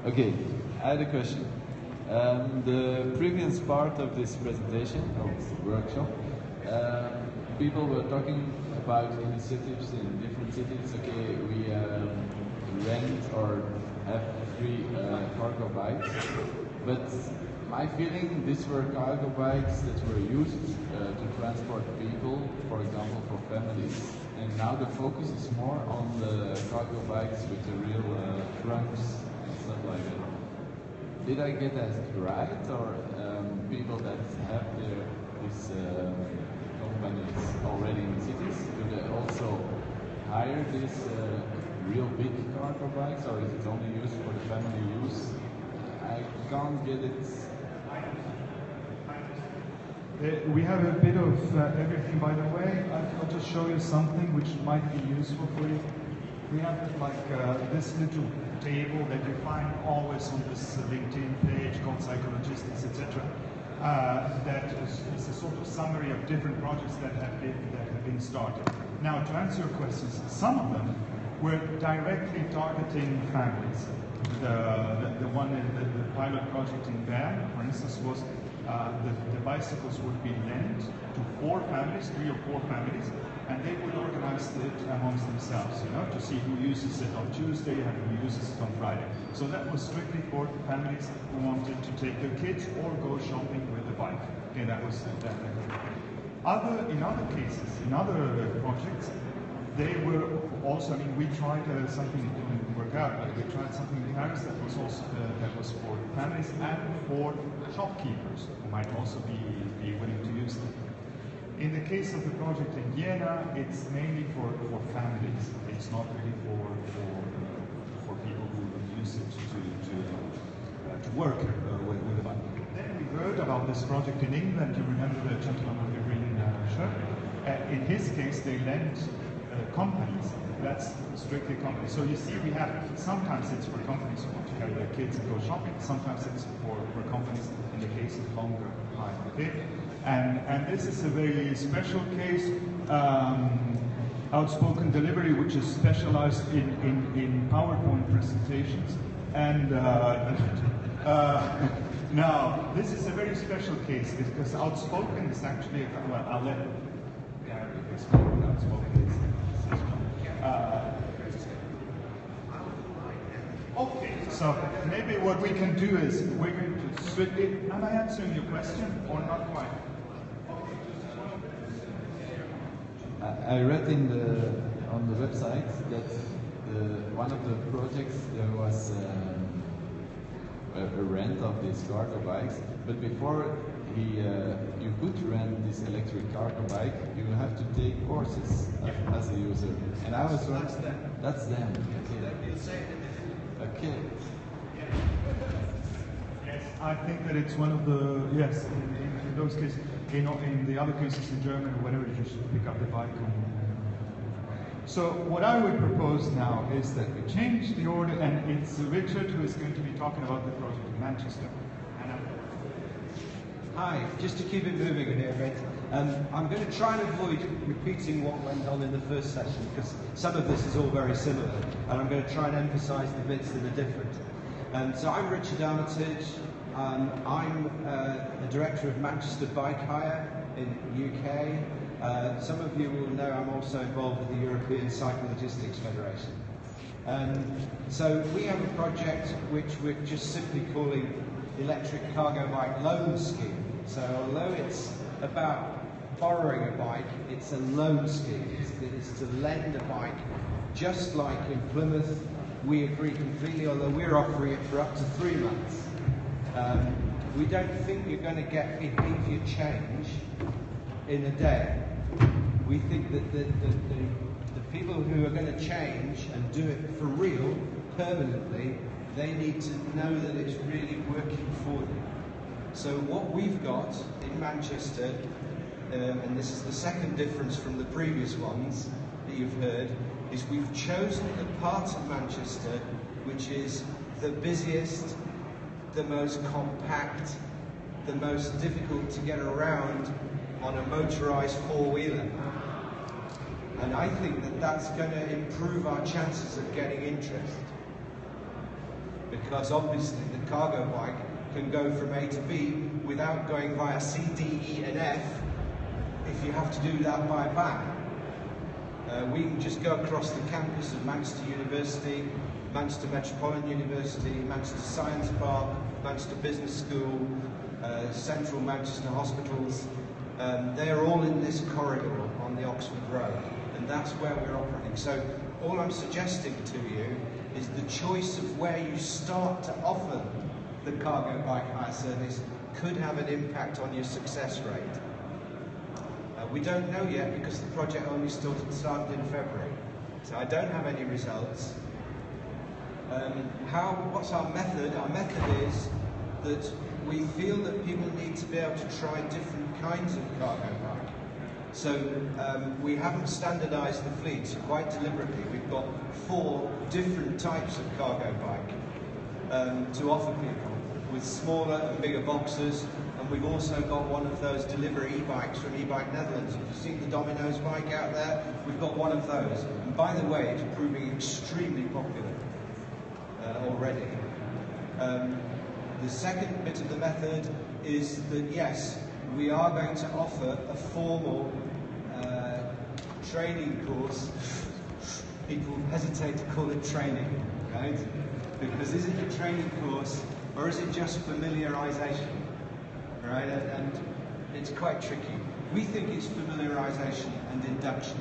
Okay, I had a question. The previous part of this presentation, of the workshop, people were talking about initiatives in different cities. Okay, we rent or have free cargo bikes, but my feeling, these were cargo bikes that were used to transport people, for example, for families. And now the focus is more on the cargo bikes with the real trunks and stuff like that. Did I get that right, or people that have these companies already in cities, do they also hire these real big cargo bikes, or is it only used for the family use? I can't get it. We have a bit of everything, by the way. I'll just show you something which might be useful for you. We have like this little table that you find always on this LinkedIn page called Psychologistics, etc. That is a sort of summary of different projects that have been started. Now, to answer your questions, some of them were directly targeting families. The one in the pilot project in Bern, for instance, was the bicycles would be lent to 4 families, 3 or 4 families, and they would organize it amongst themselves, you know, to see who uses it on Tuesday and who uses it on Friday. So that was strictly for families who wanted to take their kids or go shopping with a bike. Okay, that was that. In other cases, in other projects, they were also, I mean, we tried something that didn't work out, but we tried something in Paris that was also that was for families and for shopkeepers who might also be willing to use them. In the case of the project in Vienna, it's mainly for families. It's not really for people who use it to work with the bike. Then we heard about this project in England. You remember the gentleman with the green shirt? In his case, they lent companies. That's strictly companies. So you see, we have, sometimes it's for companies who want to carry their kids and go shopping. Sometimes it's for companies in the case of longer hire. Okay? And this is a very special case. Outspoken Delivery, which is specialized in PowerPoint presentations. And now, this is a very special case because Outspoken is actually, well, I'll let Gary explain what Outspoken is. Okay, so maybe what we can do is we're going to strictly. Am I answering your question or not quite? I read on the website that one of the projects there was a rent of these cargo bikes, but before you could rent this electric cargo bike, you will have to take courses as a user. And I was wondering, that's them. Okay. Yes, I think that it's one of the, yes, in those cases, in the other cases in Germany or whatever, you just pick up the bike. So what I would propose now is that we change the order, and it's Richard who is going to be talking about the project in Manchester. Hi, just to keep it moving in here a bit, I'm going to try and avoid repeating what went on in the first session because some of this is all very similar, and I'm going to try and emphasise the bits that are different. So I'm Richard Armitage. I'm the director of Manchester Bike Hire in the UK. Some of you will know I'm also involved with the European Psychologistics Federation. So we have a project which we're just simply calling Electric Cargo Bike Loan Scheme. So although it's about borrowing a bike, it's a loan scheme. It's to lend a bike, just like in Plymouth. We agree completely, although we're offering it for up to 3 months. We don't think you're going to get behaviour change in a day. We think that the people who are going to change and do it for real, permanently, they need to know that it's really working for them. So what we've got in Manchester, and this is the second difference from the previous ones that you've heard, is we've chosen the part of Manchester which is the busiest, the most compact, the most difficult to get around on a motorised four-wheeler. And I think that that's going to improve our chances of getting interest. because obviously the cargo bike can go from A to B without going via C, D, E and F if you have to do that by van. We can just go across the campus of Manchester University, Manchester Metropolitan University, Manchester Science Park, Manchester Business School, Central Manchester Hospitals. They're all in this corridor on the Oxford Road, and that's where we're operating. So all I'm suggesting to you is the choice of where you start to offer the cargo bike hire service could have an impact on your success rate. We don't know yet because the project only started in February, so I don't have any results. What's our method? Our method is that we feel that people need to be able to try different kinds of cargo bike. So we haven't standardised the fleet quite deliberately. We've got 4 different types of cargo bike to offer people, with smaller and bigger boxes, and we've also got one of those delivery e-bikes from E-Bike Netherlands. If you've seen the Domino's bike out there, we've got one of those. And by the way, it's proving extremely popular already. The second bit of the method is that, yes, we are going to offer a formal training course. People hesitate to call it training, right? Because is it a training course or is it just familiarization, right? And it's quite tricky. We think it's familiarization and induction.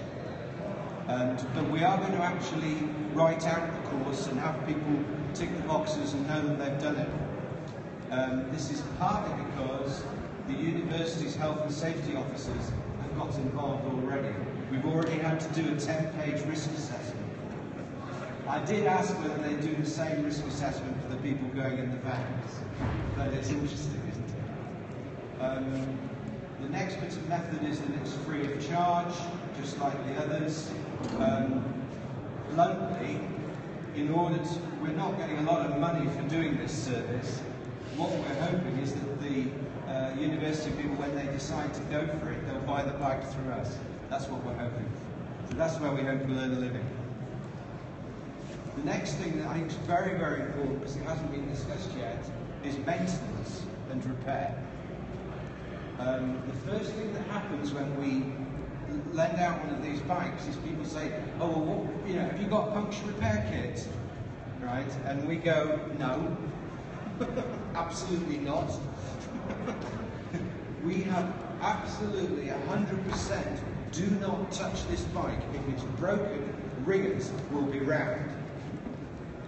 But we are going to actually write out the course and have people tick the boxes and know that they've done it. This is partly because the university's health and safety officers have got involved already. We've already had to do a 10-page risk assessment. I did ask whether they do the same risk assessment for the people going in the vans, but it's interesting, isn't it? The next bit of method is that it's free of charge, just like the others. Bluntly, we're not getting a lot of money for doing this service. What we're hoping is that the university people, when they decide to go for it, they'll buy the bike through us. That's what we're hoping. So that's where we hope we'll earn a living. The next thing that I think is very, very important, because it hasn't been discussed yet, is maintenance and repair. The first thing that happens when we lend out one of these bikes is people say, oh, well, have you got a puncture repair kit? Right? And we go, no, absolutely not. We have absolutely 100% do not touch this bike. If it's broken, ringers will be round.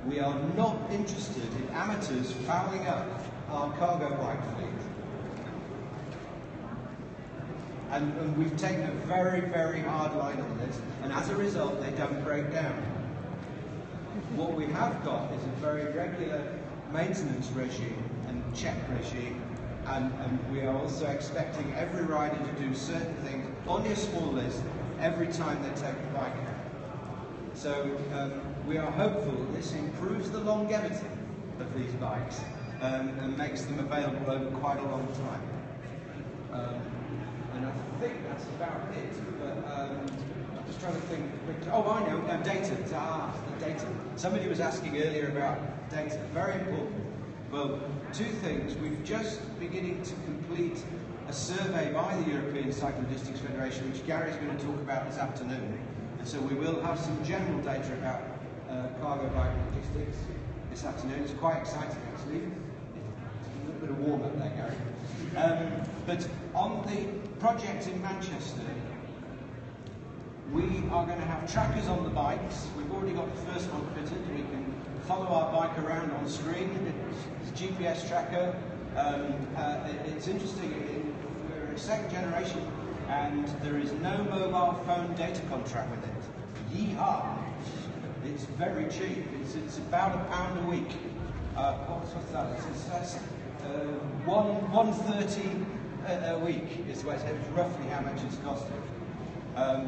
We are not interested in amateurs fouling up our cargo bike fleet. And we've taken a very, very hard line on this, and as a result, they don't break down. What we have got is a very regular maintenance regime and check regime, and we are also expecting every rider to do certain things on your small list every time they take the bike out. So we are hopeful that this improves the longevity of these bikes and makes them available over quite a long time. And I think that's about it, but I'm just trying to think. Oh, I know, data. The data. Somebody was asking earlier about data. Very important. Well, 2 things. We've just beginning to complete a survey by the European Cyclodistics Federation, which Gary's going to talk about this afternoon. And so we will have some general data about cargo bike logistics this afternoon. It's quite exciting, actually. A little bit of warm-up there, Gary. But on the project in Manchester, we are going to have trackers on the bikes. We've already got the first one fitted. We can follow our bike around on screen. It's a GPS tracker. It's interesting. We're a second generation, and there is no mobile phone data contract with it. Yeehaw! It's very cheap. It's about £1 a week. What's that? It's $130 a week is roughly how much it's costing.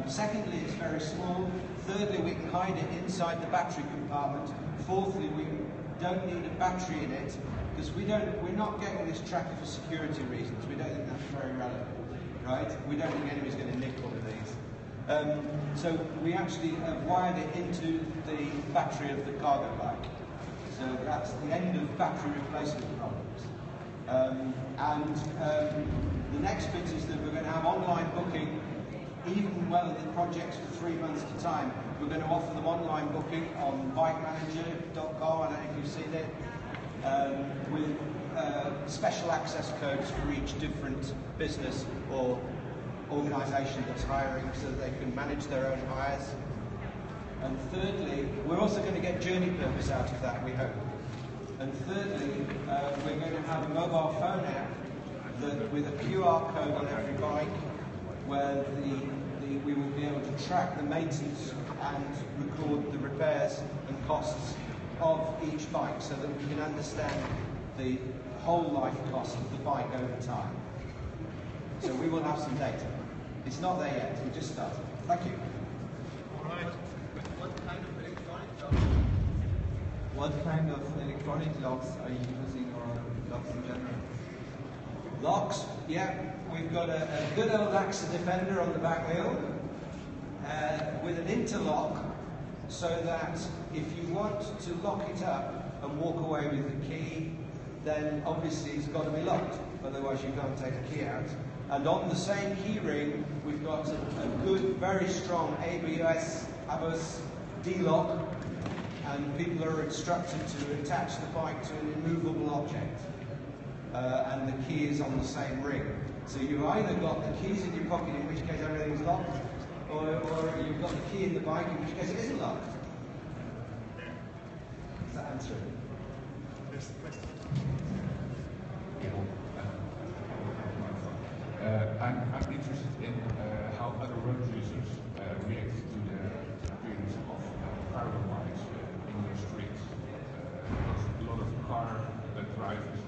Secondly, it's very small. Thirdly, we can hide it inside the battery compartment. Fourthly, we don't need a battery in it because we're not getting this tracker for security reasons. We don't think that's very relevant, right? We don't think anybody's going to nick one of these. So we actually have wired it into the battery of the cargo bike. So So that's the end of battery replacement problems. The next bit is that we're going to have online booking, even while the project's for 3 months at a time. We're going to offer them online booking on bikemanager.com, I don't know if you've seen it, with special access codes for each different business or organisation that's hiring so that they can manage their own hires. And thirdly, we're also going to get journey purpose out of that, we hope. And thirdly, we're going to have a mobile phone app that, with a QR code on every bike, where we will be able to track the maintenance and record the repairs and costs of each bike so that we can understand the whole life cost of the bike over time. So we will have some data. It's not there yet, we just started. Thank you. All right. What kind of electronic locks? What kind of electronic locks are you using, or locks in general? Locks, yeah. We've got a good old AXA Defender on the back wheel with an interlock, so that if you want to lock it up and walk away with the key, then obviously it's got to be locked, otherwise you can't take the key out. And on the same key ring, we've got a good, very strong ABS D-lock, and people are instructed to attach the bike to an immovable object. And the key is on the same ring. So you've either got the keys in your pocket, in which case everything's locked, or you've got the key in the bike, in which case it isn't locked. Does that answer it? I'm interested in how other road users react to the appearance of cargo bikes in the streets. Because a lot of car drivers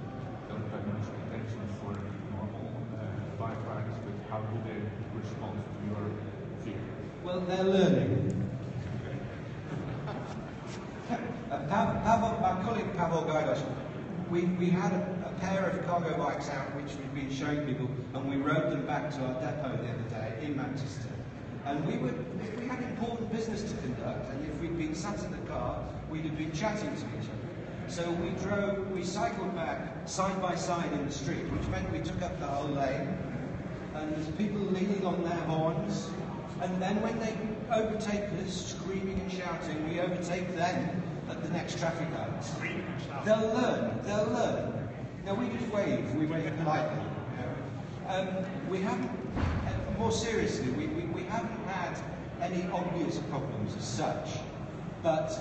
don't have much attention for normal bike riders, but how do they respond to your vehicle? Well, they're learning. My colleague Pavel Gajdosh, we had a pair of cargo bikes out which we've been showing people, and we rode them back to our depot the other day in Manchester. And we had important business to conduct, and if we'd been sat in the car, we'd have been chatting to each other. So we cycled back side by side in the street, which meant we took up the whole lane, and there's people leaning on their horns, and then when they overtake us, screaming and shouting, we overtake them at the next traffic lights. They'll learn. Now we just wave politely. We haven't, more seriously, we haven't had any obvious problems as such, but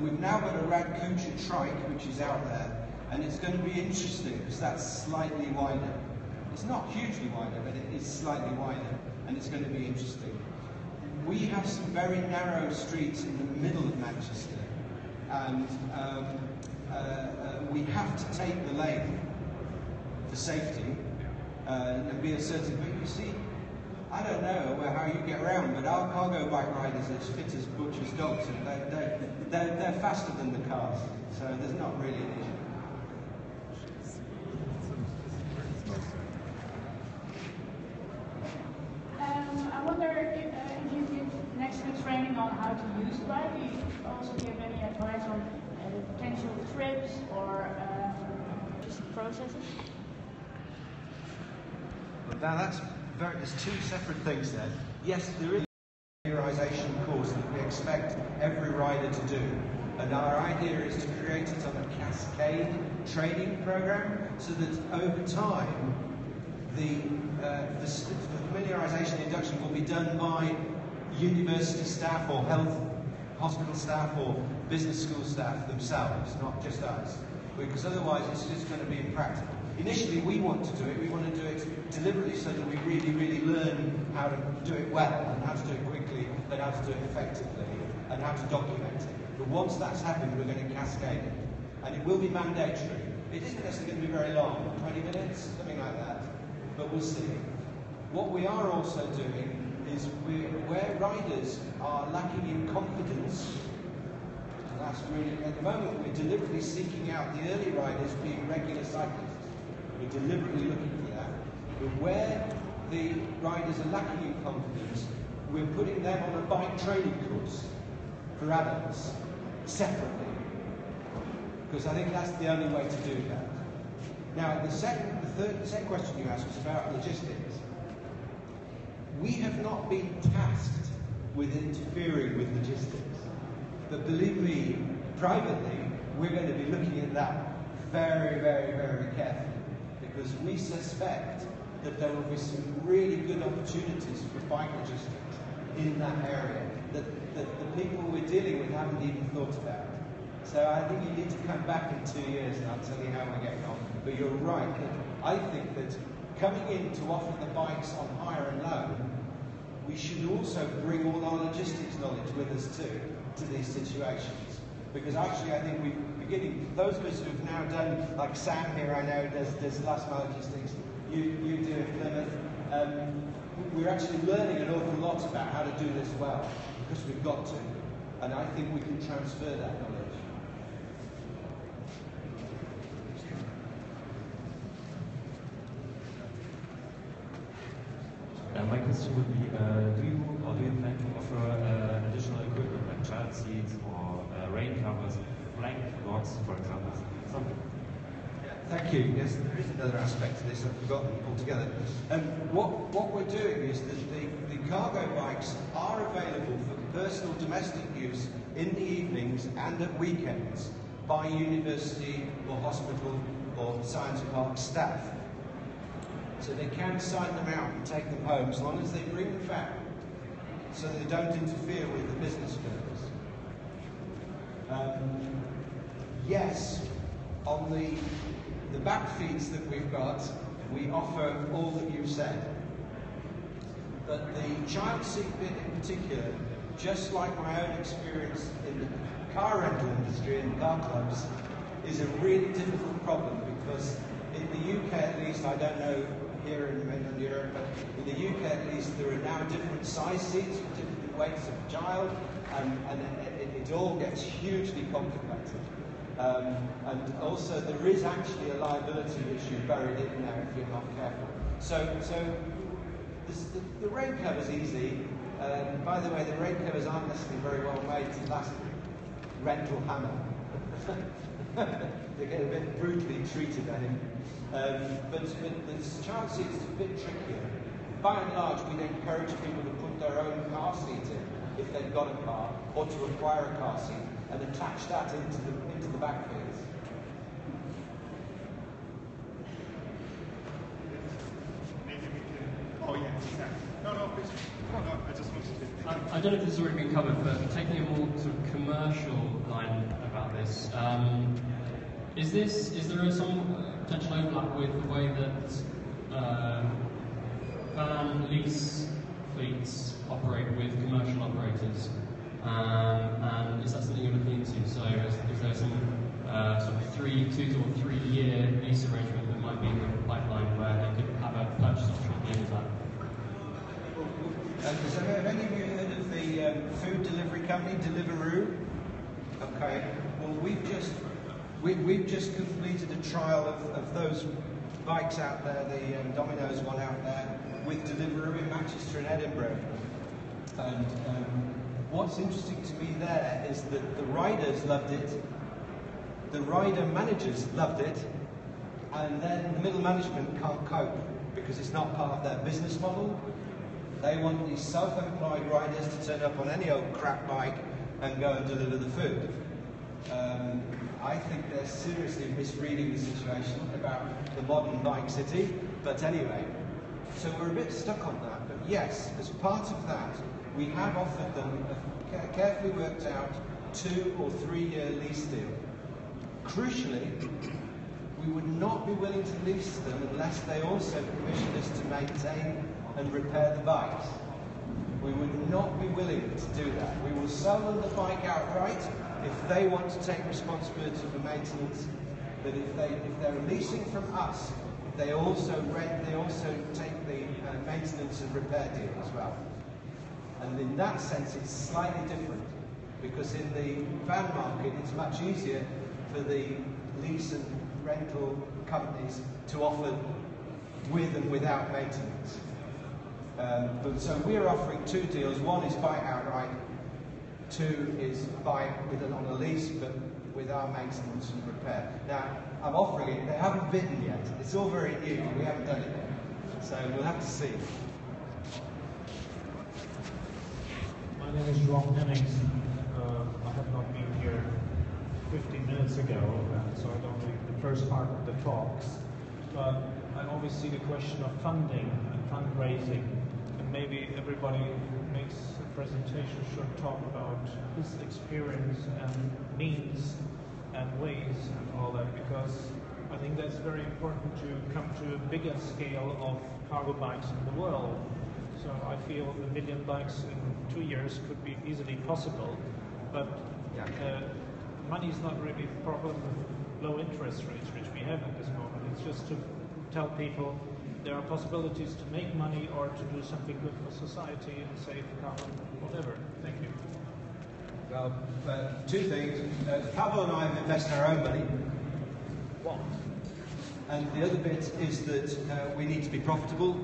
we've now got a Radkucha trike which is out there, and it's going to be interesting because that's slightly wider. It's not hugely wider, but it is slightly wider, and it's going to be interesting. We have some very narrow streets in the middle of Manchester, and we have to take the lane for safety and be assertive. But you see, I don't know how you get around, but our cargo bike riders are as fit as butcher's dogs, and they're faster than the cars, so there's not really an issue. I wonder if you give next week training on how to use the bike. Do you also give any advice on potential trips or just processes? Well, now there's two separate things there. Yes, there is a familiarisation course that we expect every rider to do, and our idea is to create it on a cascade training program so that over time the familiarisation induction will be done by university staff or health hospital staff or business school staff themselves, not just us, because otherwise it's just going to be impractical. Initially we want to do it, we want to do it deliberately so that we really learn how to do it well, and how to do it quickly, and how to do it effectively, and how to document it. But once that's happened, we're going to cascade it, and it will be mandatory. It isn't necessarily going to be very long, 20 minutes, something like that, but we'll see. What we are also doing is where riders are lacking in confidence, and that's really, at the moment we're deliberately seeking out the early riders being regular cyclists. We're deliberately looking for that. But where the riders are lacking in confidence, we're putting them on a bike training course for adults, separately. because I think that's the only way to do that. Now, the second question you asked was about logistics. We have not been tasked with interfering with logistics, but believe me, privately, we're going to be looking at that very, very, very carefully, because we suspect that there will be some really good opportunities for bike logistics in that area that the people we're dealing with haven't even thought about. So I think you need to come back in 2 years and I'll tell you how we're getting on. But you're right, that I think that coming in to offer the bikes on hire and loan, we should also bring all our logistics knowledge with us too, to these situations. Because actually I think we're beginning, those of us who've now done, like Sam here I know does last mile logistics, you do in Plymouth, we're actually learning an awful lot about how to do this well, because we've got to. And I think we can transfer that knowledge. My question would be, do you plan to offer additional equipment like child seats or rain covers, blanket box, for example? Something. Thank you. Yes, there is another aspect to this I've forgotten altogether. What we're doing is that the cargo bikes are available for personal domestic use in the evenings and at weekends by university or hospital or science park staff. So they can sign them out and take them home as long as they bring them back, so they don't interfere with the business purpose. Yes, on the back feeds that we've got, we offer all that you've said. But the child seat bit in particular, just like my own experience in the car rental industry and car clubs, is a really difficult problem, because in the UK at least, I don't know here in mainland Europe, but in the UK at least, there are now different size seats for different weights of child, and it all gets hugely complicated. And also there is actually a liability issue buried in there if you're not careful. So the rain cover's easy. By the way, the rain covers aren't necessarily very well made to last rental hammer. They get a bit brutally treated, I think. But the child seat is a bit trickier. By and large, we encourage people to put their own car seat in if they've got a car, or to acquire a car seat and attach that into the back wheels. Maybe we can. Oh yeah, exactly. No, please. No, I just wanted to. I don't know if this has already been covered, but taking a more sort of commercial line about this, is there some potential overlap with the way that van lease fleets operate with commercial operators? And is that something you're looking into? So is there some sort of 2 to 3 year lease arrangement that might be in the pipeline where they could have a purchase option at the end of that? So have any of you heard of the food delivery company, Deliveroo? Okay. Well, we've just completed a trial of those bikes out there, the Domino's one out there, with Deliveroo in Manchester and Edinburgh. And what's interesting to me there is that the riders loved it, the rider managers loved it, and then the middle management can't cope because it's not part of their business model. They want these self-employed riders to turn up on any old crap bike and go and deliver the food. I think they're seriously misreading the situation about the modern bike city, but anyway, so we're a bit stuck on that. But yes, as part of that, we have offered them a carefully worked out 2 or 3 year lease deal. Crucially, we would not be willing to lease them unless they also commissioned us to maintain and repair the bikes. We would not be willing to do that. We will sell them the bike outright if they want to take responsibility for maintenance. But if they're leasing from us, they also take the maintenance and repair deal as well. And in that sense, it's slightly different, because in the van market, it's much easier for the lease and rental companies to offer with and without maintenance. But so we're offering 2 deals. One is buy outright, 2 is buy on a lease, but with our maintenance and repair. Now, I'm offering it, they haven't bitten yet. It's all very new, we haven't done it yet. So we'll have to see. My name is Ron Hennings. I have not been here 15 minutes ago, so I don't read the first part of the talks. But I always see the question of funding and fundraising, and maybe everybody who makes a presentation should talk about his experience and means and ways and all that, because I think that's very important to come to a bigger scale of cargo bikes in the world. So I feel 1 million bikes in 2 years could be easily possible, but money is not really a problem with low interest rates, which we have at this moment. It's just to tell people there are possibilities to make money or to do something good for society and save carbon, whatever. Thank you. Well, two things. Pavel and I have invested our own money. One. And the other bit is that we need to be profitable.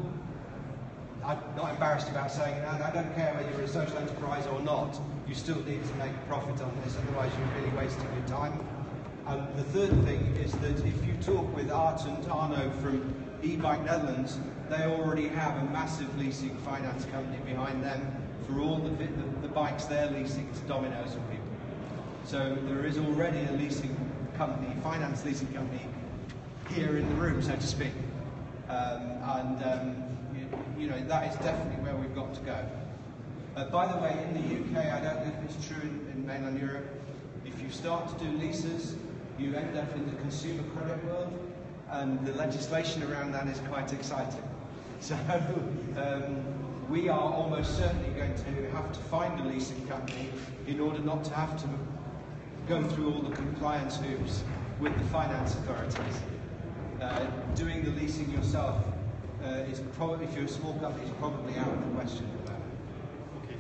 I'm not embarrassed about saying it, and I don't care whether you're a social enterprise or not, you still need to make a profit on this, otherwise you're really wasting your time. And the third thing is that if you talk with Art and Arno from E-Bike Netherlands, they already have a massive leasing finance company behind them for all the bikes they're leasing to Domino's and people. So there is already a leasing company, finance leasing company, here in the room, so to speak. You know, that is definitely where we've got to go. By the way, in the UK, I don't know if it's true in mainland Europe, if you start to do leases, you end up in the consumer credit world, and the legislation around that is quite exciting. So we are almost certainly going to have to find a leasing company in order not to have to go through all the compliance hoops with the finance authorities. Doing the leasing yourself is probably, if you're a small company, is probably out of the question at the moment. Okay.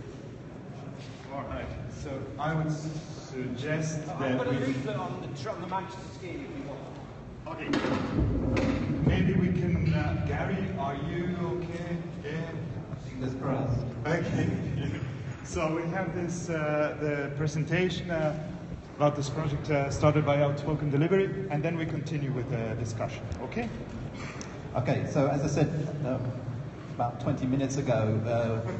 All right. So I would suggest that I've got a leaflet on the Manchester scheme if you want. Okay. Maybe we can, Gary, are you okay? Yeah. Fingers crossed. Okay. So we have this, the presentation about this project started by Outspoken Delivery, and then we continue with the discussion, okay? Okay, so as I said about 20 minutes ago,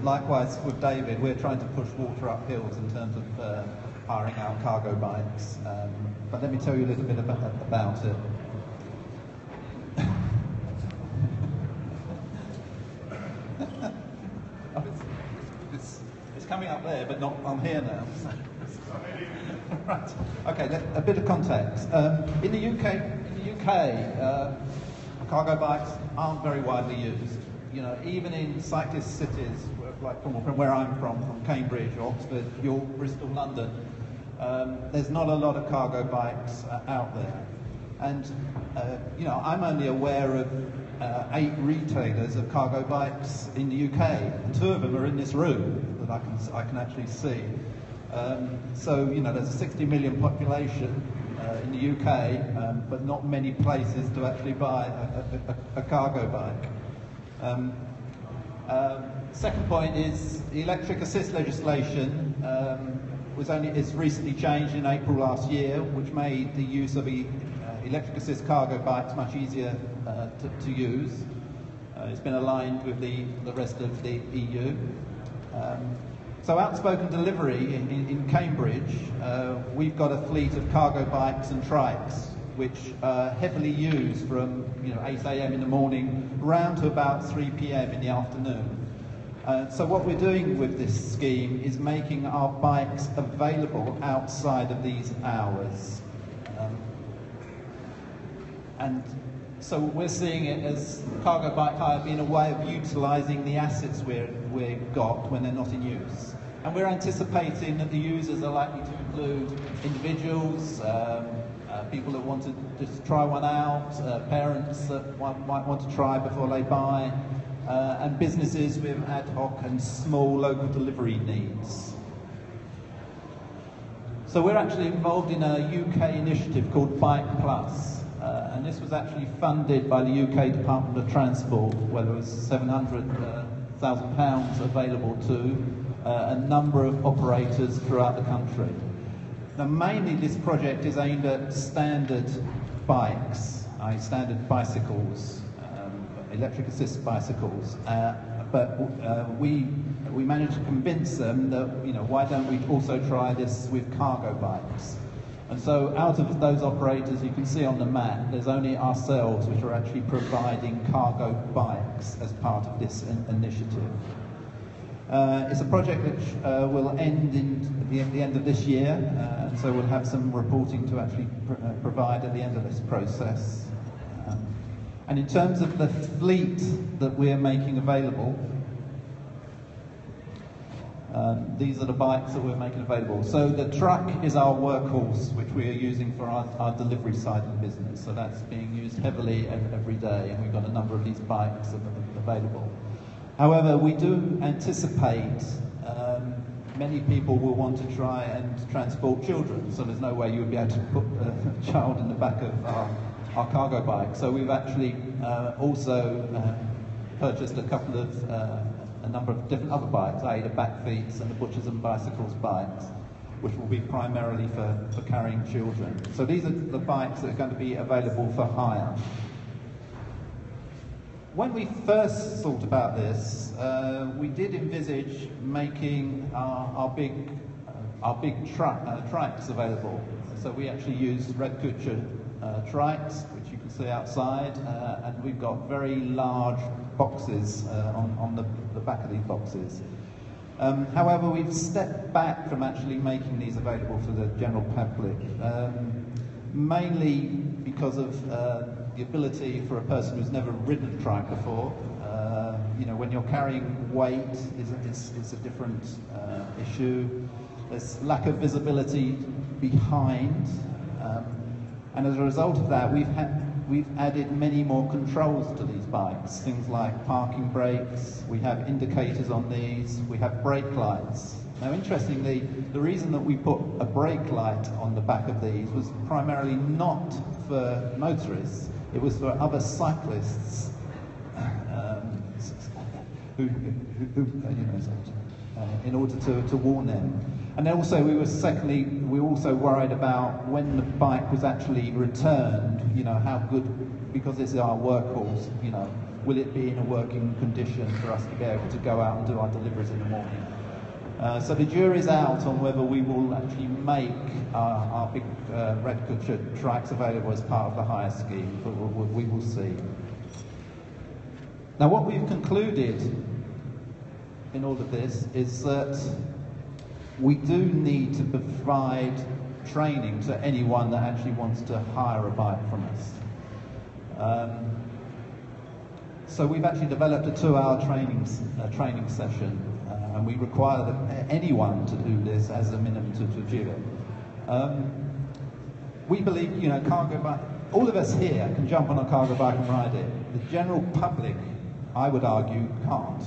likewise with David, we're trying to push water up hills in terms of hiring out cargo bikes. But let me tell you a little bit about it. It's coming up there, but not on here now. Right. Okay, a bit of context. In the UK, cargo bikes aren't very widely used. You know, even in cyclist cities, like from where I'm from Cambridge, Oxford, York, Bristol, London, there's not a lot of cargo bikes out there. And you know, I'm only aware of 8 retailers of cargo bikes in the UK, and 2 of them are in this room that I can actually see. So you know, there's a 60 million population in the UK, but not many places to actually buy a cargo bike. Second point is the electric assist legislation is recently changed in April last year, which made the use of electric assist cargo bikes much easier to use. It's been aligned with the rest of the EU. So Outspoken Delivery in Cambridge, we've got a fleet of cargo bikes and trikes which are heavily used from 8 AM in the morning round to about 3 PM in the afternoon. So what we're doing with this scheme is making our bikes available outside of these hours. And so we're seeing it as cargo bike hire being a way of utilising the assets we've got when they're not in use. And we're anticipating that the users are likely to include individuals, people that want to just try one out, parents that might want to try before they buy, and businesses with ad hoc and small local delivery needs. So we're actually involved in a UK initiative called Bike Plus. And this was actually funded by the UK Department of Transport, where there was £700,000 available to a number of operators throughout the country. Now, mainly this project is aimed at standard bikes, standard bicycles, electric assist bicycles. But we managed to convince them that, why don't we also try this with cargo bikes? And so out of those operators, you can see on the map, there's only ourselves which are actually providing cargo bikes as part of this initiative. It's a project which will end at the end of this year, and so we'll have some reporting to actually provide at the end of this process. And in terms of the fleet that we're making available, these are the bikes that we're making available. So the truck is our workhorse, which we are using for our delivery side of the business. So that's being used heavily every day, and we've got a number of these bikes available. However, we do anticipate many people will want to try and transport children, so there's no way you would be able to put a child in the back of our cargo bike. So we've actually also purchased a number of different other bikes, i.e. the Backfeets and the Butchers and Bicycles bikes, which will be primarily for carrying children. So these are the bikes that are going to be available for hire. When we first thought about this, we did envisage making our big trikes available. So we actually used Red Kutcher trikes, which you can see outside, and we've got very large boxes on the back of these boxes. However, we've stepped back from actually making these available to the general public, mainly because of the ability for a person who's never ridden a trike before. When you're carrying weight is a different issue. There's lack of visibility behind, and as a result of that, we've added many more controls to these bikes. Things like parking brakes, we have indicators on these, we have brake lights. Now, interestingly, the reason that we put a brake light on the back of these was primarily not for motorists, it was for other cyclists in order to warn them. And then also we were also worried about when the bike was actually returned, how good, because this is our workhorse, will it be in a working condition for us to be able to go out and do our deliveries in the morning. So the jury's out on whether we will actually make our big Red Kutcher trikes available as part of the hire scheme, but we will see. Now, what we've concluded in all of this is that we do need to provide training to anyone that actually wants to hire a bike from us. So we've actually developed a 2-hour training session, and we require anyone to do this as a minimum to do it. We believe, cargo bike, all of us here can jump on a cargo bike and ride it. The general public, I would argue, can't.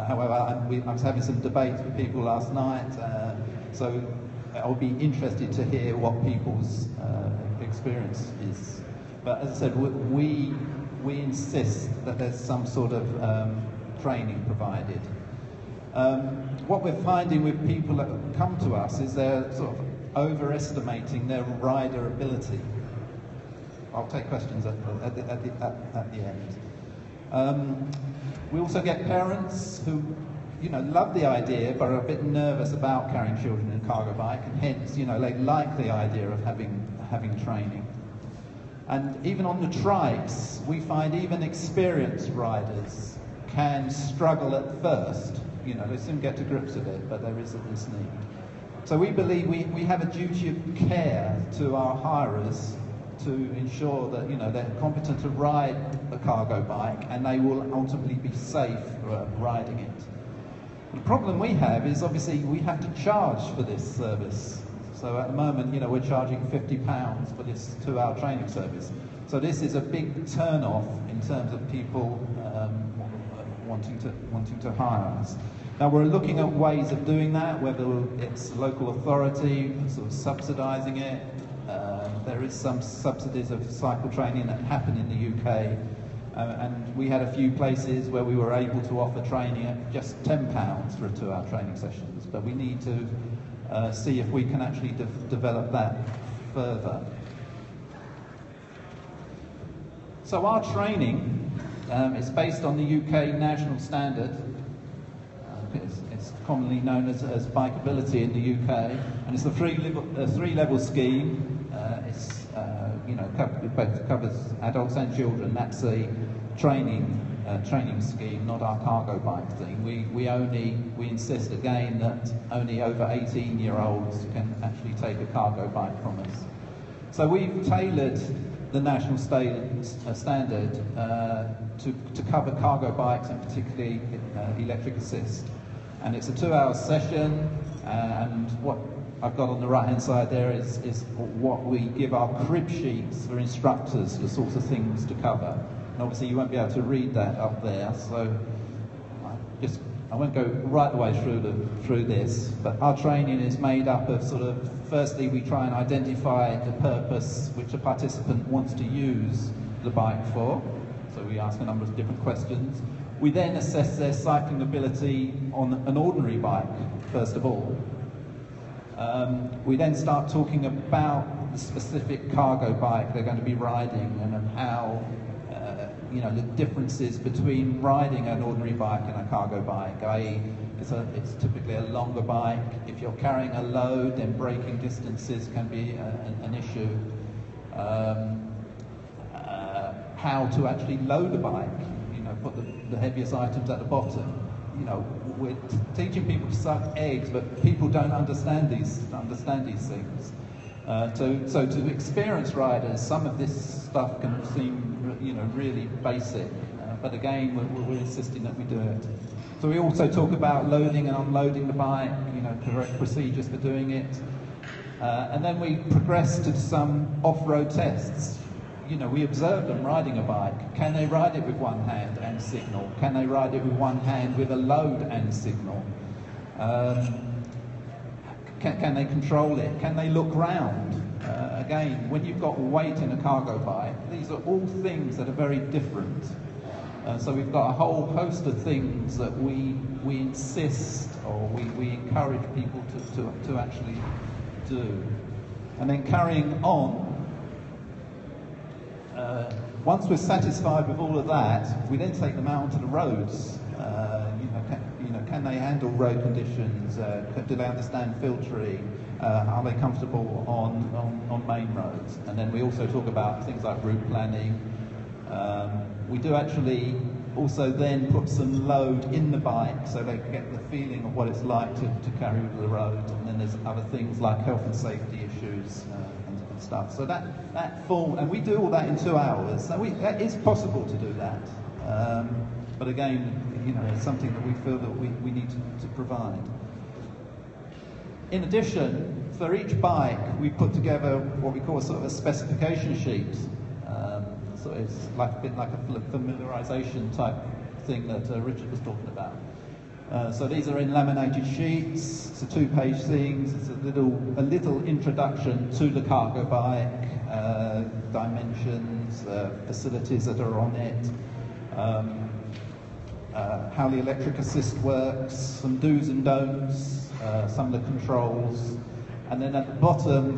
However, I was having some debates with people last night, so I'll be interested to hear what people's experience is. But as I said, we insist that there's some sort of training provided. What we're finding with people that come to us is they're sort of overestimating their rider ability. I'll take questions at the end. We also get parents who, love the idea but are a bit nervous about carrying children in a cargo bike, and hence, they like the idea of having training. And even on the trikes, we find even experienced riders can struggle at first. They soon get to grips with it, but there is this need. So we believe we have a duty of care to our hirers to ensure that they're competent to ride a cargo bike, and they will ultimately be safe riding it. The problem we have is obviously we have to charge for this service. So at the moment, we're charging £50 for this 2-hour training service. So this is a big turn-off in terms of people wanting to hire us. Now we're looking at ways of doing that, whether it's local authority sort of subsidising it. There is some subsidies of cycle training that happen in the UK, and we had a few places where we were able to offer training at just £10 for a 2-hour training sessions, but we need to see if we can actually develop that further. So our training is based on the UK national standard. It's commonly known as bikeability in the UK, and it's a three-level scheme. It's it covers adults and children. That's a training scheme, not our cargo bike thing. We insist again that only over 18-year-olds can actually take a cargo bike from us. So we've tailored the national standard to cover cargo bikes and particularly electric assist. And it's a 2-hour session, and what I've got on the right-hand side there is what we give our crib sheets for instructors, the sorts of things to cover. And obviously you won't be able to read that up there, so I won't go right the way through this, but our training is made up of sort of, firstly we try and identify the purpose which a participant wants to use the bike for, so we ask a number of different questions. We then assess their cycling ability on an ordinary bike, first of all. We then start talking about the specific cargo bike they're going to be riding and how, the differences between riding an ordinary bike and a cargo bike, i.e. it's typically a longer bike. If you're carrying a load, then braking distances can be an issue. How to actually load a bike, put the heaviest items at the bottom. We're teaching people to suck eggs, but people don't understand these things. So to experienced riders, some of this stuff can seem, really basic. But again, we're insisting that we do it. So we also talk about loading and unloading the bike, correct procedures for doing it. And then we progress to some off-road tests. We observe them riding a bike. Can they ride it with one hand and signal? Can they ride it with one hand with a load and signal? Can they control it? Can they look round? Again, when you've got weight in a cargo bike, these are all things that are very different. So we've got a whole host of things that we insist or we encourage people to actually do. And then carrying on, once we're satisfied with all of that, we then take them out onto the roads. Can they handle road conditions? Do they understand filtering? Are they comfortable on main roads? And then we also talk about things like route planning. We do actually also then put some load in the bike so they can get the feeling of what it's like to carry over the road. And then there's other things like health and safety issues and stuff. So that full, and we do all that in 2 hours. So that is possible to do that. But again, it's something that we feel that we need to provide. In addition, for each bike, we put together what we call sort of a specification sheet. So it's like a bit like a familiarization type thing that Richard was talking about. So these are in laminated sheets. It's a 2-page thing. It's a little introduction to the cargo bike, dimensions, facilities that are on it. How the electric assist works, some do's and don'ts, some of the controls, and then at the bottom,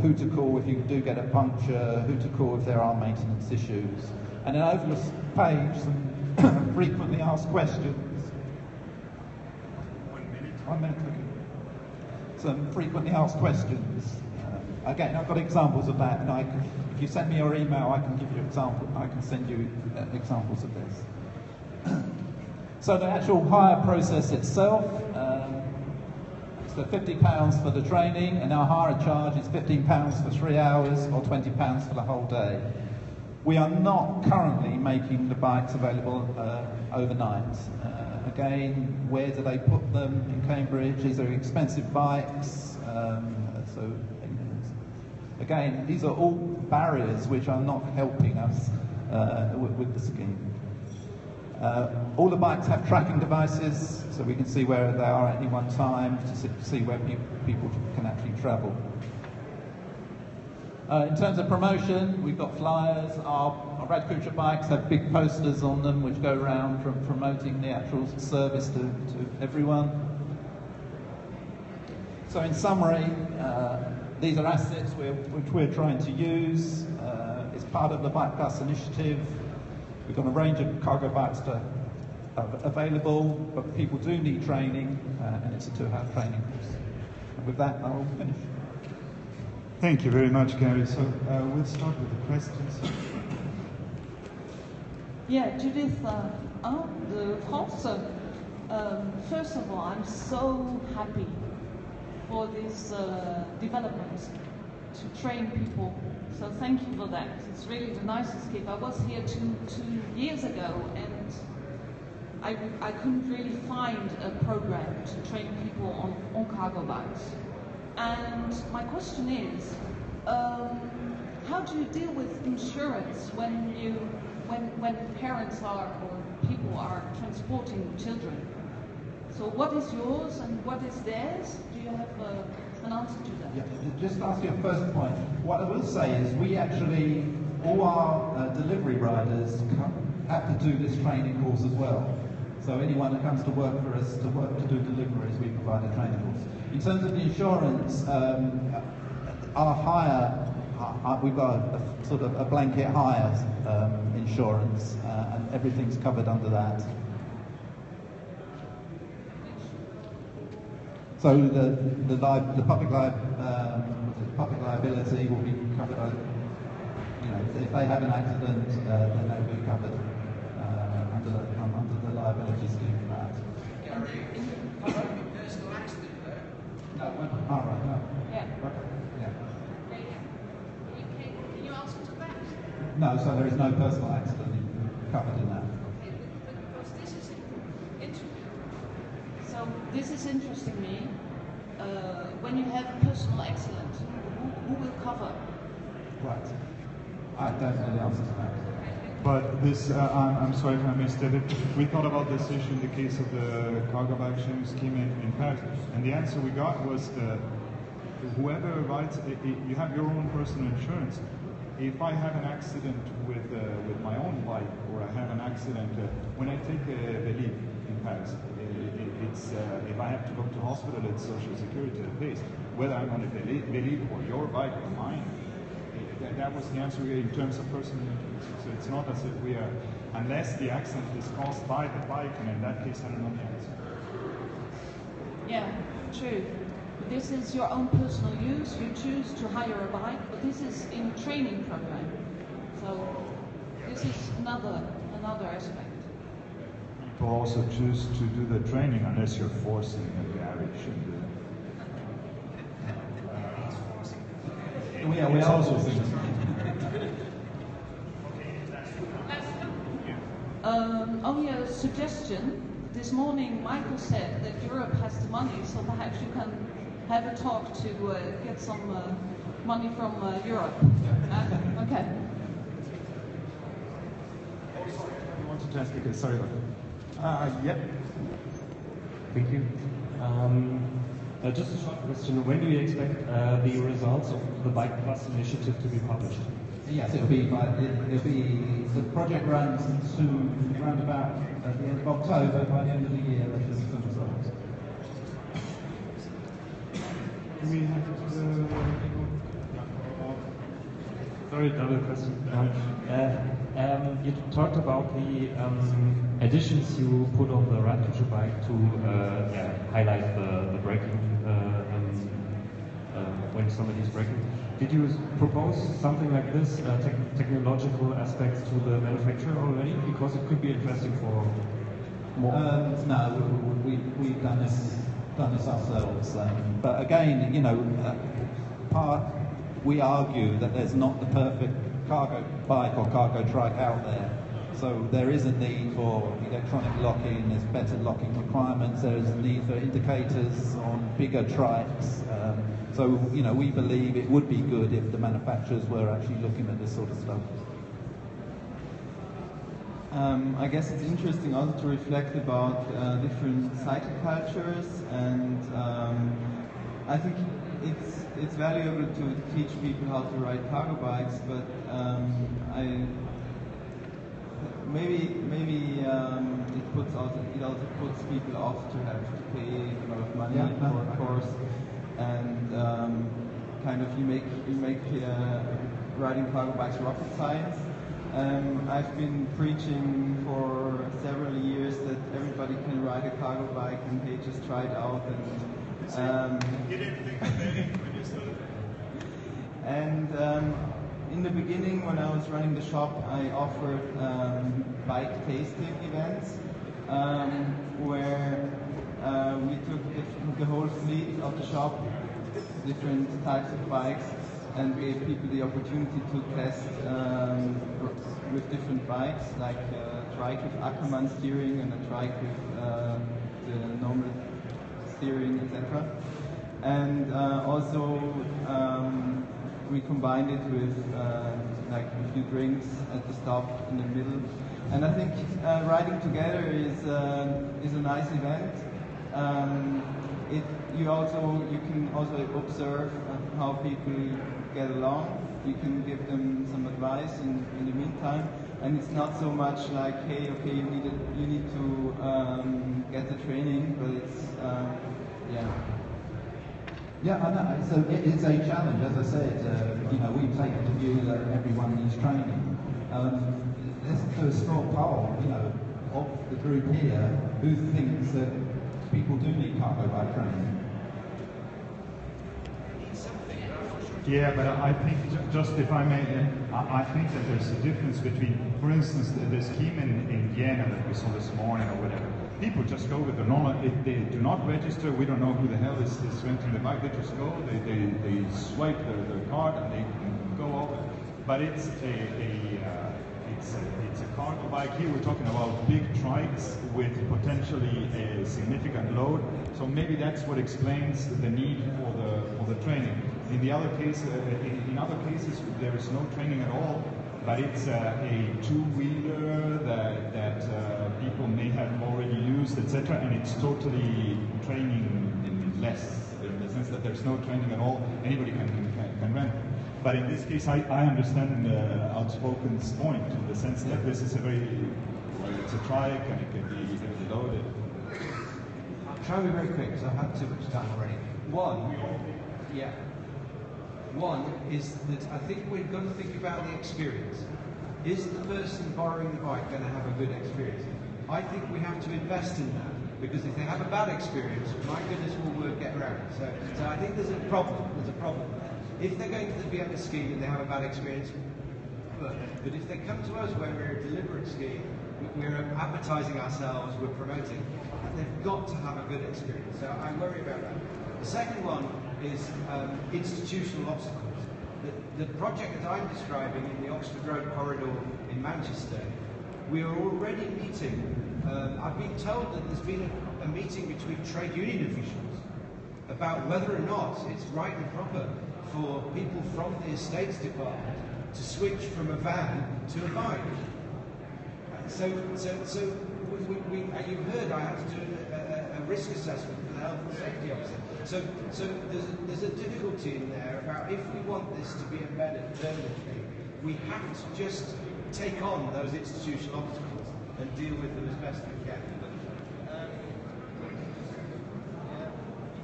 who to call if you do get a puncture, who to call if there are maintenance issues, and then over the page, some frequently asked questions. 1 minute. Some frequently asked questions. Again, I've got examples of that, and if you send me your email, I can give you examples. I can send you examples of this. So the actual hire process itself, it's for £50 for the training, and our hire charge is £15 for 3 hours or £20 for the whole day. We are not currently making the bikes available overnight. Again, where do they put them in Cambridge? These are expensive bikes. So again, these are all barriers which are not helping us with the scheme. All the bikes have tracking devices, so we can see where they are at any one time to see where people can actually travel. In terms of promotion, we've got flyers. Our Rad Cruiser bikes have big posters on them which go around promoting the actual service to everyone. So in summary, these are assets which we're trying to use. It's part of the Bike Plus initiative. We've got a range of cargo bikes available, but people do need training, and it's a 2-hour training course. And with that, I'll finish. Thank you very much, Gary. So we'll start with the questions. Yeah, Judith, on the France, first of all, I'm so happy for this development to train people. So thank you for that. It's really the nicest gift. I was here two years ago, and I couldn't really find a program to train people on cargo bikes. And my question is, how do you deal with insurance when parents are or people are transporting children? So what is yours and what is theirs? Do you have an answer to that? Yeah, just ask your first point. What I will say is we actually, all our delivery riders have to do this training course as well. So anyone that comes to work for us to do deliveries, we provide a training course. In terms of the insurance, our hire, we've got a sort of a blanket hire insurance, and everything's covered under that. So the public liability will be covered. If they have an accident, then they'll be covered under the liability scheme for that. Gary, personal accident though? No, all right, no. Yeah. Yeah. Can you answer to that? No, so there is no personal accident covered in that. Okay, because this is interesting. So this is interesting me. When you have personal accident, who will cover? Right. I don't know the answer to that. But this, I'm sorry if I missed it. We thought about this issue in the case of the cargo bike sharing scheme in Paris, and the answer we got was whoever rides, you have your own personal insurance. If I have an accident with my own bike, or I have an accident when I take a leave in Paris, it's if I have to go to hospital, it's Social Security that pays. Whether I'm on a Velib or your bike or mine, that was the answer in terms of personal insurance. So it's not as if we are, unless the accident is caused by the bike, and in that case, I don't know the answer. Yeah, true. This is your own personal use. You choose to hire a bike, but this is in training program. So this is another aspect. People also choose to do the training unless you're forcing a garage. Yeah, we are also thinking. Only a suggestion. This morning, Michael said that Europe has the money, so perhaps you can have a talk to get some money from Europe. Okay. You wanted to ask again? Sorry about that. Yep. Thank you. Just a short question. When do you expect the results of the Bike Plus initiative to be published? Yes, it'll be the project runs to around about at the end of October. By the end of the year, there should be some results. We have Sorry, double question. You talked about the additions you put on the ride to bike to highlight the braking when somebody's braking. Did you propose something like this, technological aspects to the manufacturer already? Because it could be interesting for more. No, we've done this ourselves. But again, we argue that there's not the perfect cargo bike or cargo trike out there. So there is a need for electronic locking, there's better locking requirements, there is a need for indicators on bigger trikes. So we believe it would be good if the manufacturers were actually looking at this sort of stuff. I guess it's interesting also to reflect about different cycle cultures, and I think it's valuable to teach people how to ride cargo bikes, but maybe it also puts people off to have to pay a lot of money for a course. and kind of you make riding cargo bikes rocket science. I've been preaching for several years that everybody can ride a cargo bike, and they just try it out. And you didn't think of that when you started. And in the beginning, when I was running the shop, I offered bike tasting events where we took the whole fleet of the shop, different types of bikes, and gave people the opportunity to test with different bikes, like a trike with Ackermann steering and a trike with the normal steering, etc. And also we combined it with like a few drinks at the stop in the middle. And I think riding together is a nice event. You can also observe how people get along. You can give them some advice in the meantime, and it's not so much like, hey, okay, you need to get the training, but it's yeah. Yeah, I know. It's a challenge, as I said. We take the view that everyone needs training. Let's do a straw poll, of the group here, who thinks that people do need cargo bike training. Yeah, but I think, just if I may, I think that there's a difference between, for instance, the scheme in Vienna that we saw this morning or whatever. People just go with the normal, if they do not register, we don't know who the hell is renting the bike, they just go, they swipe their card and they can go over. But it's a cargo bike. Here we're talking about big trikes with potentially a significant load. So maybe that's what explains the need for the training. In the other case, in other cases, there is no training at all, but it's a two-wheeler that people may have already used, etc., and it's totally training in less, in the sense that there's no training at all. Anybody can rent. But in this case, I understand Outspoken's point in the sense that this is it's a trike and it can be loaded. I'll try to be very quick because I've had too much time already. One is that I think we've got to think about the experience. Is the person borrowing the bike going to have a good experience? I think we have to invest in that, because if they have a bad experience, my goodness, will word get around. So I think there's a problem. If they're going to the Vienna scheme and they have a bad experience, but if they come to us when we're a deliberate scheme, we're advertising ourselves, we're promoting, they've got to have a good experience. So I worry about that. The second one is institutional obstacles. The project that I'm describing in the Oxford Road corridor in Manchester, we are already meeting. I've been told that there's been a meeting between trade union officials about whether or not it's right and proper for people from the estates department to switch from a van to a bike. So you've heard I had to do a risk assessment for the health and safety officer. So there's a difficulty in there about, if we want this to be embedded permanently, we have to just take on those institutional obstacles and deal with them as best we can.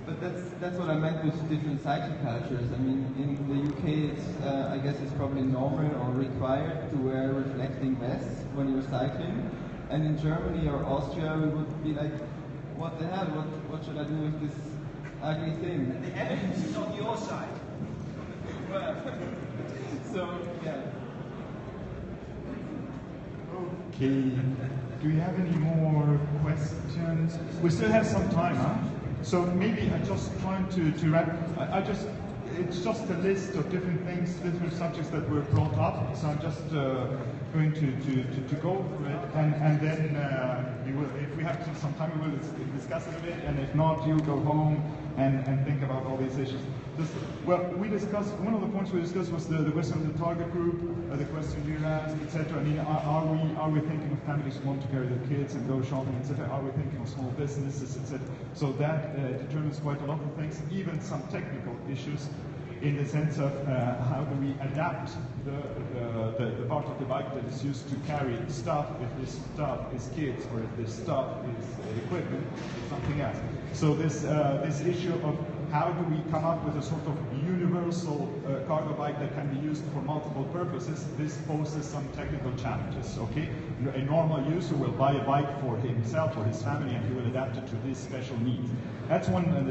But that's what I meant with different cycling cultures. I mean, in the UK, it's I guess it's probably normal or required to wear reflecting vests when you're cycling, and in Germany or Austria, we would be like, what the hell? What should I do with this ugly thing? And the evidence is on your side. So yeah. Okay. Do we have any more questions? We still have some time, huh? So maybe I'm just trying to wrap. It's just a list of different things, different subjects that were brought up. So I'm just going to go through it, and then you will, if we have some time, we will discuss it a bit, and if not, you'll go home and think about all these issues. We discussed, one of the points we discussed was the question of the target group, the question you asked, etc. I mean, are we thinking of families who want to carry their kids and go shopping, etc.? Are we thinking of small businesses, etc.? So that determines quite a lot of things, even some technical issues, in the sense of how do we adapt the part of the bike that is used to carry stuff, if this stuff is kids or if this stuff is equipment, something else. So this issue of how do we come up with a sort of universal cargo bike that can be used for multiple purposes? This poses some technical challenges, okay? A normal user will buy a bike for himself or his family, and he will adapt it to this special need. That's one.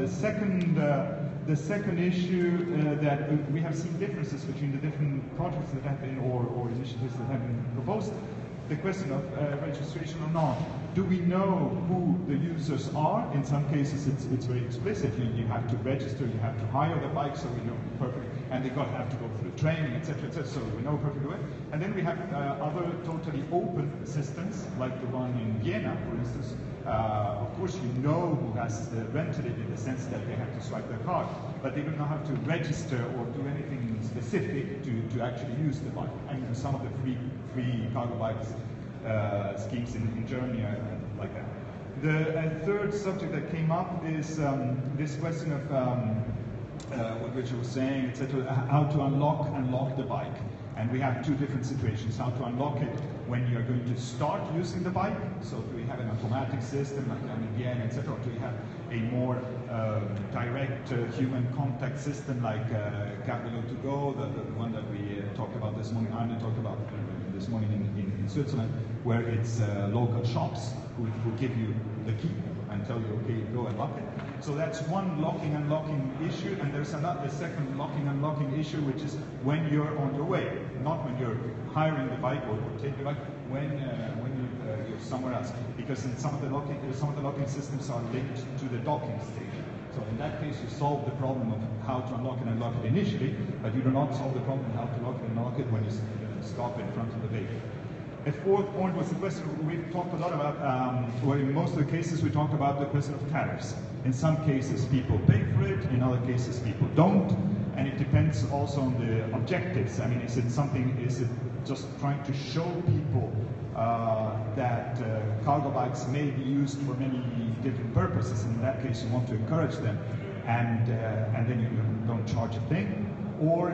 The second issue that we have seen differences between the different projects that have been, or initiatives that have been proposed. The question of registration or not. Do we know who the users are? In some cases, it's very explicit. You have to register, you have to hire the bike, so we know perfectly, and they have to go through training, etc., etc. So we know perfectly well. And then we have other totally open systems, like the one in Vienna, for instance. Of course, you know who has rented it in the sense that they have to swipe their card, but they don't know how to register or do anything specific to actually use the bike. I mean, some of the free cargo bikes schemes in Germany are like that. The third subject that came up is this question of what Richard was saying, etc., how to unlock and lock the bike. And we have two different situations. How to unlock it when you're going to start using the bike. So do we have an automatic system like MVN, etc., or do we have a more direct human contact system like Capital to Go, the one that we talked about this morning, Arne talked about this morning in Switzerland, where it's local shops who give you the key and tell you, okay, go and lock it. So that's one locking and unlocking issue, and there's another second locking and unlocking issue, which is when you're on your way, not when you're hiring the bike or taking the bike, when you're somewhere else. Because in some of the locking systems are linked to the docking station. So in that case, you solve the problem of how to unlock and unlock it initially, but you do not solve the problem of how to lock and unlock it when you stop in front of the vehicle. A fourth point was the question we've talked a lot about, well, in most of the cases we talked about the question of tariffs. In some cases people pay for it, in other cases people don't, and it depends also on the objectives. I mean, is it just trying to show people that cargo bikes may be used for many different purposes, and in that case you want to encourage them, and then you don't charge a thing? Or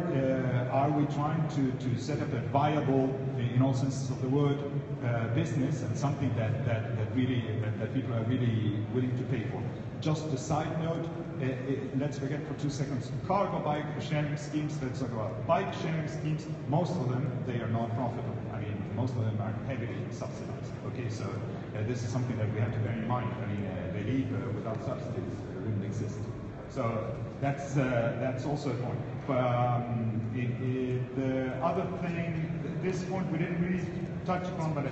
are we trying to set up a viable, in all senses of the word, business, and something that people are really willing to pay for? Just a side note, let's forget for 2 seconds cargo bike sharing schemes. Let's talk about bike sharing schemes. Most of them, they are not profitable. I mean, most of them are heavily subsidized. Okay, so this is something that we have to bear in mind. I mean, relief without subsidies wouldn't exist. So that's also a point. The other thing, this point we didn't really touch upon, but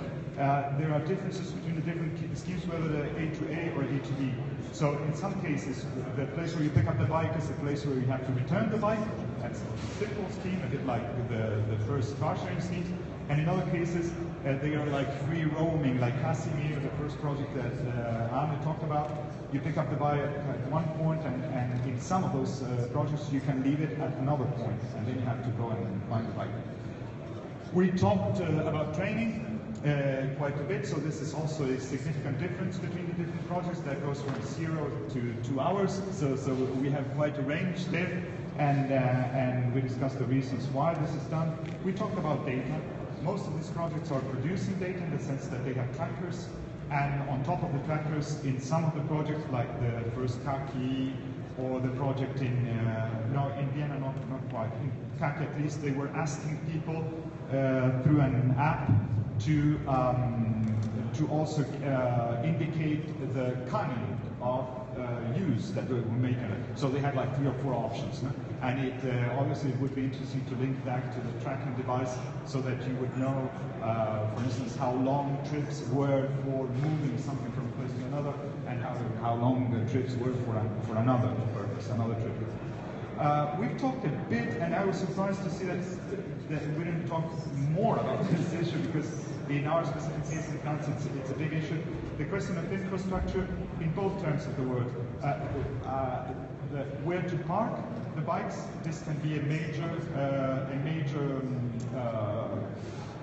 there are differences between the different schemes, whether they're A to A or A to B. So in some cases, the place where you pick up the bike is the place where you have to return the bike. That's a simple scheme, a bit like the first car sharing schemes. And in other cases, they are like free roaming, like Casimir, the first project that Arne talked about. You pick up the bike at one point, and in some of those projects, you can leave it at another point, and then you have to go and find the bike. We talked about training quite a bit, so this is also a significant difference between the different projects. That goes from 0 to 2 hours, so we have quite a range there, and we discussed the reasons why this is done. We talked about data. Most of these projects are producing data in the sense that they have trackers, and on top of the trackers, in some of the projects, like the first Kaki or the project in Vienna, not quite, in Kaki at least, they were asking people through an app to also indicate the kind of use that we were making. So they had like 3 or 4 options. No? And obviously it would be interesting to link back to the tracking device so that you would know, for instance, how long trips were for moving something from a place to another, and how long the trips were for another purpose, another trip. We've talked a bit, and I was surprised to see that we didn't talk more about this issue, because in our specific case in France, it's a big issue. The question of infrastructure, in both terms of the word, where to park the bikes. This can be a major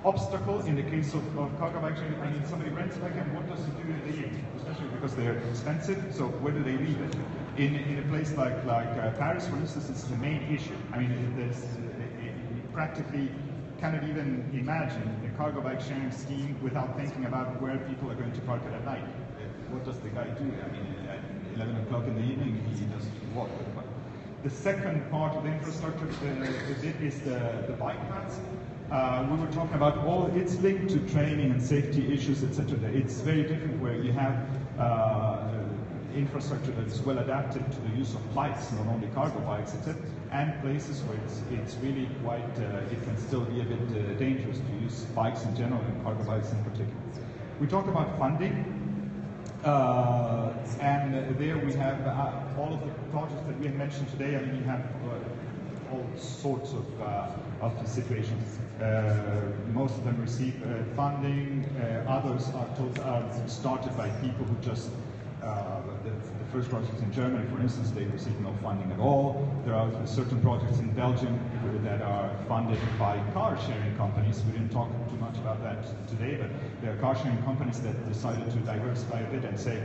obstacle in the case of cargo bike sharing. I mean, somebody rents a bike, and what does it do in the evening? Especially because they're expensive. So where do they leave it? In a place like Paris, for instance, it's the main issue. I mean, practically cannot even imagine a cargo bike sharing scheme without thinking about where people are going to park it at night. What does the guy do? I mean, at 11 o'clock in the evening, he just walks with the bike. The second part of the infrastructure is the bike paths. We were talking about all, it's linked to training and safety issues, etc. It's very different where you have infrastructure that's well adapted to the use of bikes, not only cargo bikes, etc., and places where it's really quite, it can still be a bit dangerous to use bikes in general and cargo bikes in particular. We talked about funding, and there we have all of the projects that we have mentioned today. I mean, you have all sorts of situations. Most of them receive funding, others are started by people who just the first projects in Germany, for instance, they receive no funding at all. There are certain projects in Belgium that are funded by car sharing companies. We didn't talk too much about that today, but there are car sharing companies that decided to diversify a bit and say,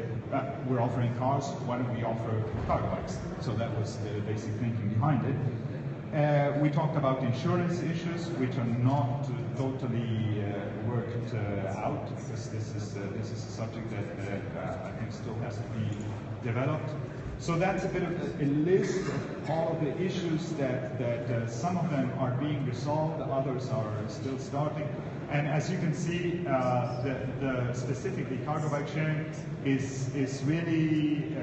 we're offering cars, why don't we offer cargo bikes? So that was the basic thinking behind it. We talked about insurance issues, which are not totally worked out, because this is a subject that I think still has to be developed. So that's a bit of a list of all of the issues that some of them are being resolved, others are still starting. And as you can see, the specifically cargo bike sharing is really,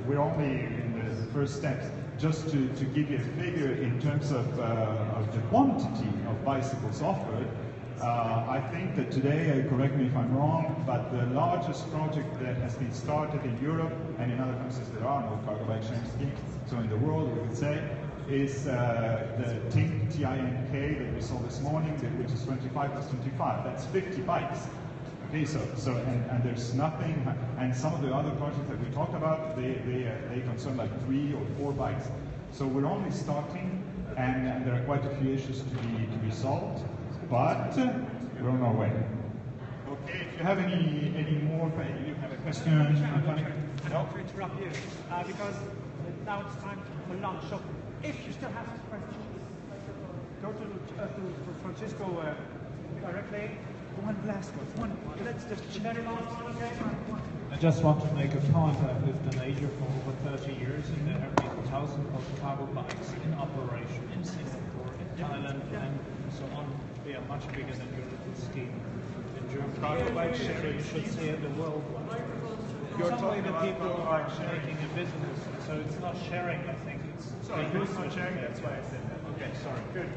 we're only in the first steps. Just to give you a figure in terms of the quantity of bicycles offered, I think that today, correct me if I'm wrong, but the largest project that has been started in Europe, and in other countries there are no cargo bike sharing schemes, so in the world we could say, is the TINK, T-I-N-K, that we saw this morning, which is 25 plus 25. That's 50 bikes. Okay, and there's nothing, and some of the other projects that we talked about, they concern like 3 or 4 bikes. So we're only starting, and there are quite a few issues to be solved, but we're on our way. Okay, if you have any more, you have a question? Not to interrupt you, because now it's time for lunch. So if you still have questions, go to Francisco directly. One last one. Let's just very last one, okay? I just want to make a point. I've lived in Asia for over 30 years, and there have been thousands of cargo bikes in operation in Singapore, in Thailand, and so on. They are much bigger than your little scheme. In German cargo bike sharing, you should say it the worldwide. Some way the people are making a business, so it's not sharing. I think it's not sharing. That's why I said that. Okay, sorry. Good.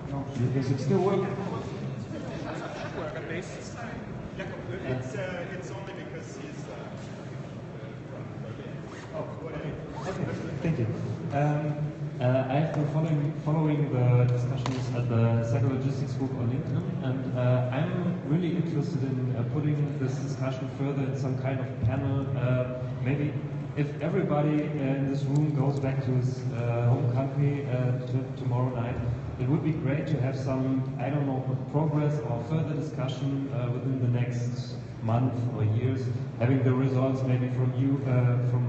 No, does it still work? Work at least. It's only because he's. Okay. Thank you. I have been following the discussions at the Psychologistics group on LinkedIn, and I'm really interested in putting this discussion further in some kind of panel. Maybe if everybody in this room goes back to his home country tomorrow night, it would be great to have some, I don't know, progress or further discussion within the next month or years, having the results maybe from you, from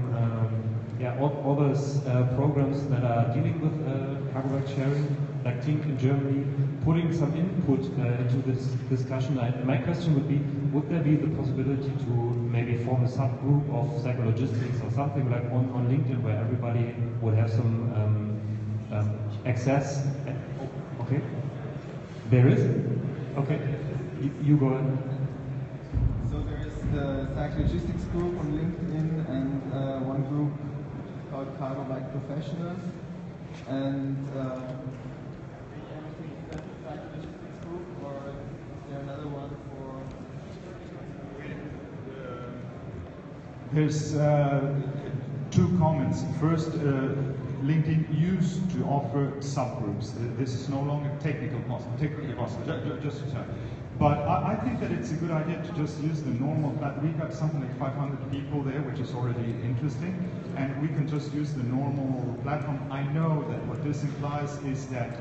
all those programs that are dealing with cargo bike sharing, like TINK in Germany, putting some input into this discussion. My question would be, would there be the possibility to maybe form a subgroup of psychologistics or something like on LinkedIn where everybody would have some access? Okay. There is? Okay. You go ahead. So there is the Psychologistics group on LinkedIn and one group called Cargo Bike Professionals. And everything is that the Psychologistics group, or is there another one for? There's 2 comments. First, LinkedIn used to offer subgroups. This is no longer technically possible. Just to tell. But I think that it's a good idea to just use the normal platform. We got something like 500 people there, which is already interesting, and we can just use the normal platform. I know that what this implies is that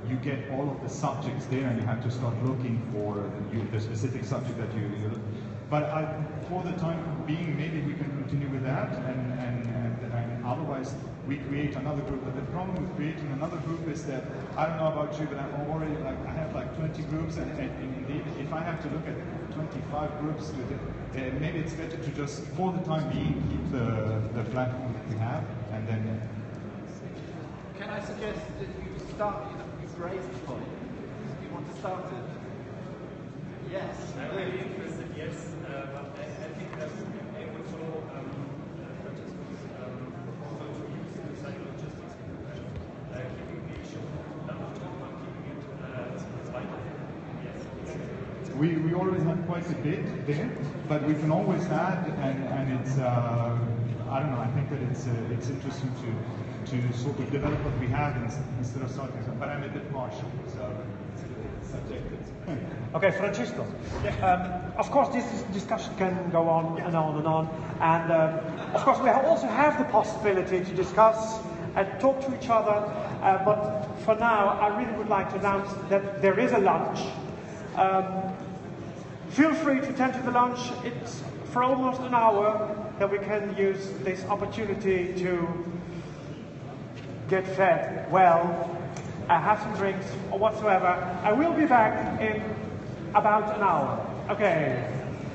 you get all of the subjects there, and you have to start looking for the specific subject that you look. But for the time being, maybe we can continue with that, and otherwise we create another group. But the problem with creating another group is that, I don't know about you, but I'm already like, I have like 20 groups, and indeed, if I have to look at 25 groups, maybe it's better to just, for the time being, keep the platform that we have, and then... Can I suggest that you start, you've raised the point. Do you want to start it? Yes. I'm really interested, yes, but I think that would be able to Francesco's proposal to use the psychologistics conversion, keeping the issue not talk about keeping it vital. Yes. We already have quite a bit there, but we can always add, and it's, I don't know, I think that it's interesting to sort of develop what we have instead of starting, but I'm a bit partial, so it's subjective. Okay, Francisco. Of course, this discussion can go on and on and on, and of course we also have the possibility to discuss and talk to each other, but for now I really would like to announce that there is a lunch. Feel free to attend to the lunch. It's for almost an hour that we can use this opportunity to get fed well, have some drinks or whatsoever. I will be back in about an hour. Okay.